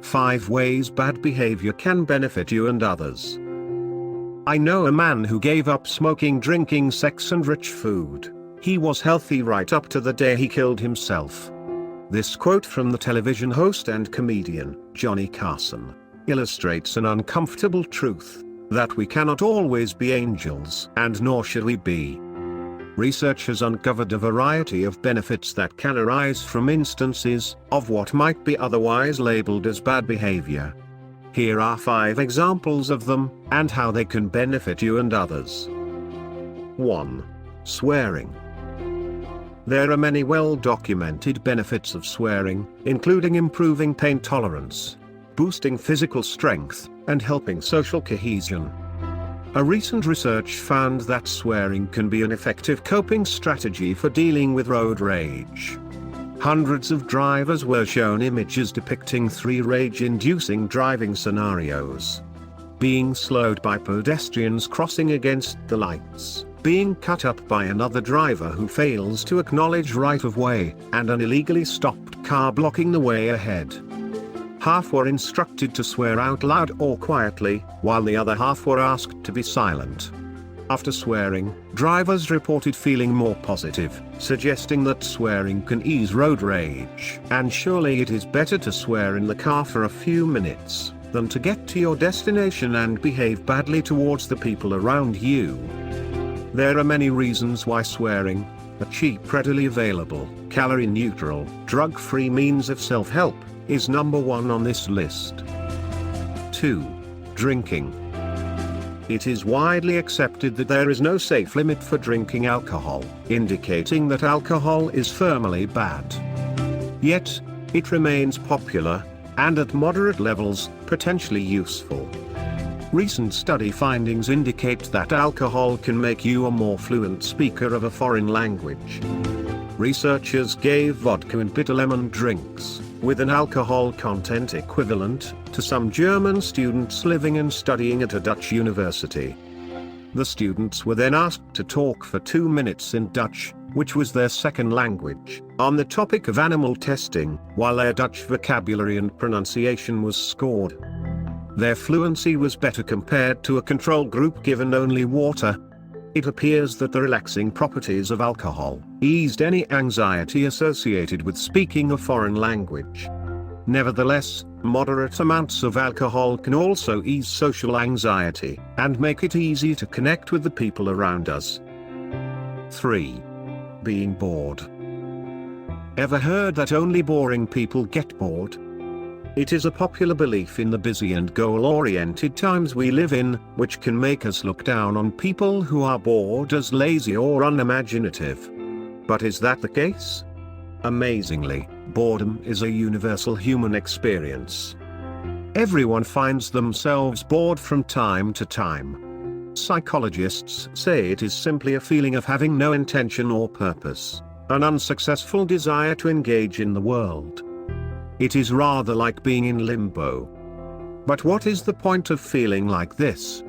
5 Ways Bad Behavior Can Benefit You and Others. I know a man who gave up smoking, drinking, sex and rich food. He was healthy right up to the day he killed himself. This quote from the television host and comedian, Johnny Carson, illustrates an uncomfortable truth, that we cannot always be angels, and nor should we be. Research has uncovered a variety of benefits that can arise from instances of what might be otherwise labeled as bad behavior. Here are 5 examples of them, and how they can benefit you and others. 1. Swearing. There are many well-documented benefits of swearing, including improving pain tolerance, boosting physical strength, and helping social cohesion. A recent research found that swearing can be an effective coping strategy for dealing with road rage. Hundreds of drivers were shown images depicting 3 rage-inducing driving scenarios: being slowed by pedestrians crossing against the lights, being cut up by another driver who fails to acknowledge right-of-way, and an illegally stopped car blocking the way ahead. Half were instructed to swear out loud or quietly, while the other half were asked to be silent. After swearing, drivers reported feeling more positive, suggesting that swearing can ease road rage. And surely it is better to swear in the car for a few minutes, than to get to your destination and behave badly towards the people around you. There are many reasons why swearing, a cheap, readily available, calorie-neutral, drug-free means of self-help, is number 1 on this list. 2. Drinking. It is widely accepted that there is no safe limit for drinking alcohol, indicating that alcohol is firmly bad. Yet, it remains popular, and at moderate levels, potentially useful. Recent study findings indicate that alcohol can make you a more fluent speaker of a foreign language. Researchers gave vodka and bitter lemon drinks, with an alcohol content equivalent to some German students living and studying at a Dutch university. The students were then asked to talk for 2 minutes in Dutch, which was their second language, on the topic of animal testing, while their Dutch vocabulary and pronunciation was scored. Their fluency was better compared to a control group given only water. It appears that the relaxing properties of alcohol eased any anxiety associated with speaking a foreign language. Nevertheless, moderate amounts of alcohol can also ease social anxiety, and make it easy to connect with the people around us. 3. Being bored. Ever heard that only boring people get bored? It is a popular belief in the busy and goal-oriented times we live in, which can make us look down on people who are bored as lazy or unimaginative. But is that the case? Amazingly, boredom is a universal human experience. Everyone finds themselves bored from time to time. Psychologists say it is simply a feeling of having no intention or purpose, an unsuccessful desire to engage in the world. It is rather like being in limbo. But what is the point of feeling like this?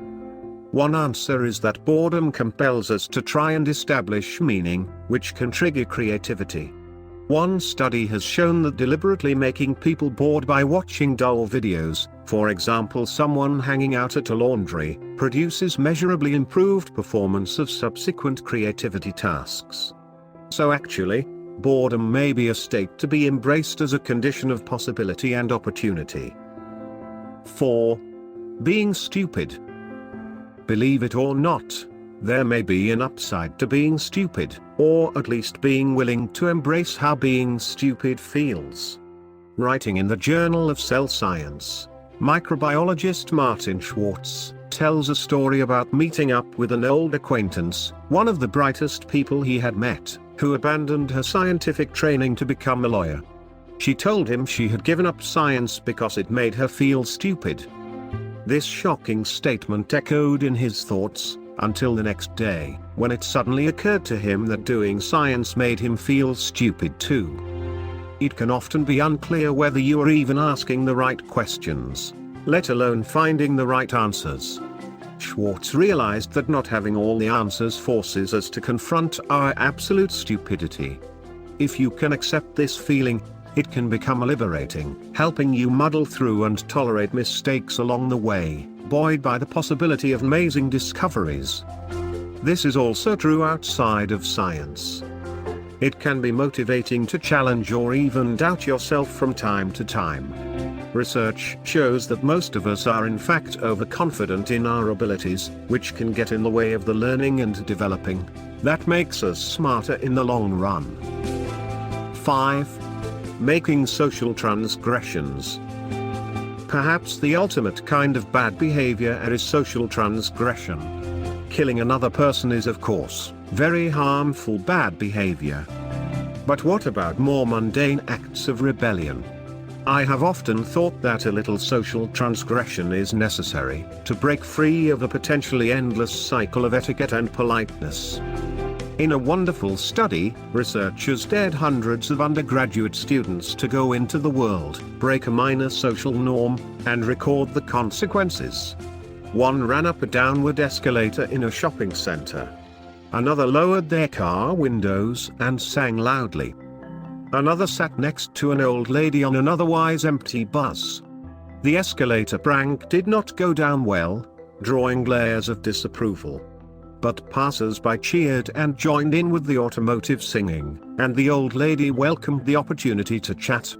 One answer is that boredom compels us to try and establish meaning, which can trigger creativity. One study has shown that deliberately making people bored by watching dull videos, for example someone hanging out at a laundry, produces measurably improved performance of subsequent creativity tasks. So actually, boredom may be a state to be embraced as a condition of possibility and opportunity. 4. Being stupid. Believe it or not, there may be an upside to being stupid, or at least being willing to embrace how being stupid feels. Writing in the Journal of Cell Science, microbiologist Martin Schwartz tells a story about meeting up with an old acquaintance, one of the brightest people he had met, who abandoned her scientific training to become a lawyer. She told him she had given up science because it made her feel stupid. This shocking statement echoed in his thoughts, until the next day, when it suddenly occurred to him that doing science made him feel stupid too. It can often be unclear whether you are even asking the right questions, let alone finding the right answers. Schwartz realized that not having all the answers forces us to confront our absolute stupidity. If you can accept this feeling, It can become liberating, helping you muddle through and tolerate mistakes along the way, buoyed by the possibility of amazing discoveries. This is also true outside of science. It can be motivating to challenge or even doubt yourself from time to time. Research shows that most of us are in fact overconfident in our abilities, which can get in the way of the learning and developing that makes us smarter in the long run. 5. Making social transgressions. Perhaps the ultimate kind of bad behavior is social transgression. Killing another person is, of course, very harmful bad behavior. But what about more mundane acts of rebellion? I have often thought that a little social transgression is necessary to break free of a potentially endless cycle of etiquette and politeness. In a wonderful study, researchers dared hundreds of undergraduate students to go into the world, break a minor social norm, and record the consequences. One ran up a downward escalator in a shopping center. Another lowered their car windows and sang loudly. Another sat next to an old lady on an otherwise empty bus. The escalator prank did not go down well, drawing glares of disapproval. But passers-by cheered and joined in with the automotive singing, and the old lady welcomed the opportunity to chat.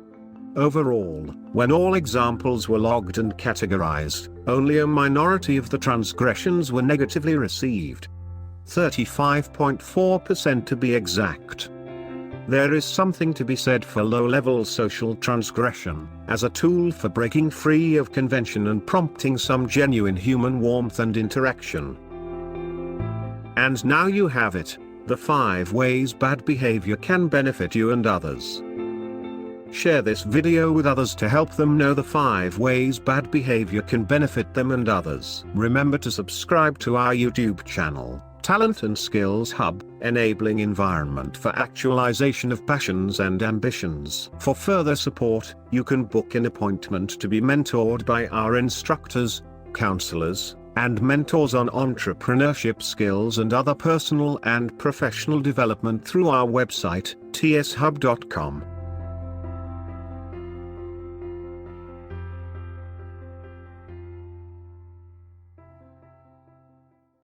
Overall, when all examples were logged and categorized, only a minority of the transgressions were negatively received. 35.4% to be exact. There is something to be said for low-level social transgression, as a tool for breaking free of convention and prompting some genuine human warmth and interaction. And now you have it, the 5 ways bad behavior can benefit you and others. Share this video with others to help them know the 5 ways bad behavior can benefit them and others. Remember to subscribe to our YouTube channel, Talent and Skills Hub, enabling environment for actualization of passions and ambitions. For further support, you can book an appointment to be mentored by our instructors, counselors, and mentors on entrepreneurship skills and other personal and professional development through our website, tshub.com.